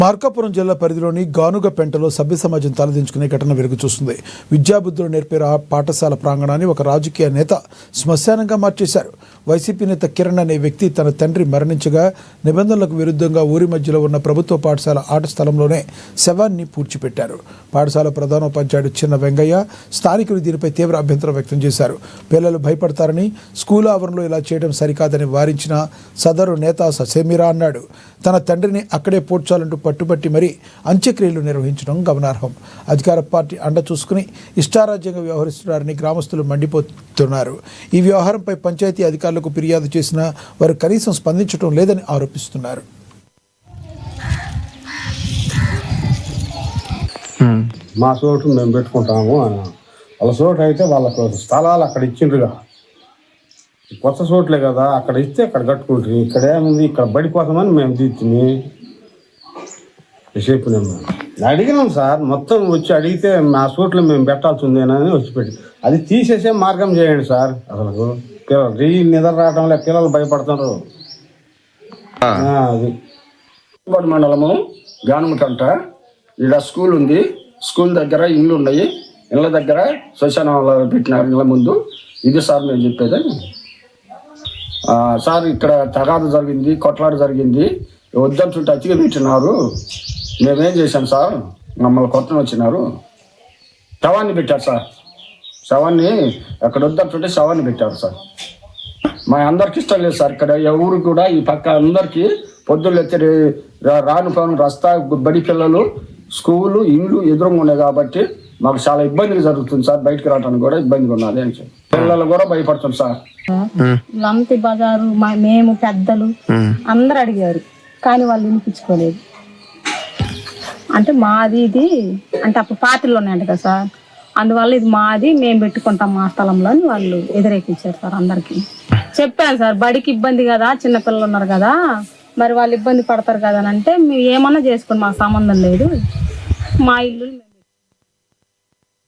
మార్కాపురం జిల్లా పరిధిలోని గానుగపెంటలో సభ్య సమాజం తలదించుకునే ఘటన వెలుగు చూస్తుంది. విద్యాబుద్ధులు నేర్పే పాఠశాల ప్రాంగణాన్ని ఒక రాజకీయ నేత శ్మశానంగా మార్చేశారు. వైసీపీ నేత కిరణ్ అనే వ్యక్తి తన తండ్రి మరణించగా నిబంధనలకు విరుద్ధంగా ఊరి మధ్యలో ఉన్న ప్రభుత్వ పాఠశాల ఆట స్థలంలోనే శవాన్ని పూడ్చిపెట్టారు. పాఠశాల ప్రధానోపాధ్యాయుడు చిన్న వెంగయ్య, స్థానికులు దీనిపై తీవ్ర అభ్యంతరం వ్యక్తం చేశారు. పిల్లలు భయపడతారని, స్కూల్ ఆవరణలో ఇలా చేయడం సరికాదని వారించిన సదరు నేత ససేమిరా అన్నాడు. తన తండ్రిని అక్కడే పూడ్చాలంటూ పట్టుబట్టి మరీ అంత్యక్రియలు నిర్వహించడం గమనార్హం. అధికార పార్టీ అండ చూసుకుని ఇష్టారాజ్యంగా వ్యవహరిస్తున్నారని గ్రామస్తులు మండిపోతున్నారు. ఈ వ్యవహారంపై పంచాయతీ అధికారులకు ఫిర్యాదు చేసినా వారు కనీసం స్పందించడం లేదని ఆరోపిస్తున్నారు. మా చోటు మేము పెట్టుకుంటాము అన్న వాళ్ళ చోటు అయితే వాళ్ళకు స్థలాలు అక్కడ ఇచ్చిండ్రుగా, కొత్త చోట్లే కదా, అక్కడ ఇస్తే అక్కడ కట్టుకుంటారు. ఇక్కడ ఏముంది, ఇక్కడ బడిపోతామని మేము తీర్చుని చెప్పినాము. అడిగినాం సార్, మొత్తం వచ్చి అడిగితే మా చోట్ల మేము పెట్టాల్సి ఉందేనని వచ్చి పెట్టి అది తీసేసే మార్గం చేయండి సార్. అసలు పిల్లలు నిద్ర రావటంలో పిల్లలు భయపడుతున్నారు. అది మండలము గానుమకంట, ఇక్కడ స్కూల్ ఉంది. స్కూల్ దగ్గర ఇళ్ళు ఉన్నాయి. ఇళ్ళ దగ్గర శ్మశానంలో పెట్టినారు ఇళ్ళ ముందు. ఇది సార్ మేము చెప్పేది. సార్ ఇక్కడ తగాదు జరిగింది, కొట్లాట జరిగింది. వద్దంటుంటే అతిగా పెట్టినారు. మేమేం చేశాం సార్, మమ్మల్ని కొత్తను వచ్చినారు. శవాన్ని పెట్టారు సార్. శవాన్ని అక్కడ వద్దంటుంటే శవాన్ని పెట్టారు సార్. మా అందరికి ఇష్టం లేదు సార్. ఇక్కడ ఎవరు కూడా ఈ పక్క అందరికీ పొద్దున్న ఎత్తి రాను పను రస్తా బడి పిల్లలు స్కూలు ఇండ్లు ఎదురుగా ఉన్నాయి కాబట్టి మాకు చాలా ఇబ్బందులు జరుగుతుంది సార్. బయటకు రావడానికి కూడా ఇబ్బందిగా ఉన్నది అని చెప్పి పిల్లలు కూడా భయపడుతుంది సార్. లంతి బజారు మేము పెద్దలు అందరు అడిగారు, కానీ వాళ్ళు వినిపించుకోలేదు. అంటే మాది ఇది అంటే అప్పుడు పార్టీలు ఉన్నాయంట కదా సార్, అందువల్ల ఇది మాది, మేము పెట్టుకుంటాం మా స్థలంలో అని వాళ్ళు వ్యతిరేకించారు సార్. అందరికి చెప్పాను సార్, బడికి ఇబ్బంది కదా, చిన్నపిల్లలు ఉన్నారు కదా, మరి వాళ్ళు ఇబ్బంది పడతారు కదా అని అంటే, మేము ఏమన్నా చేసుకోండి, మాకు సంబంధం లేదు, మా ఇల్లు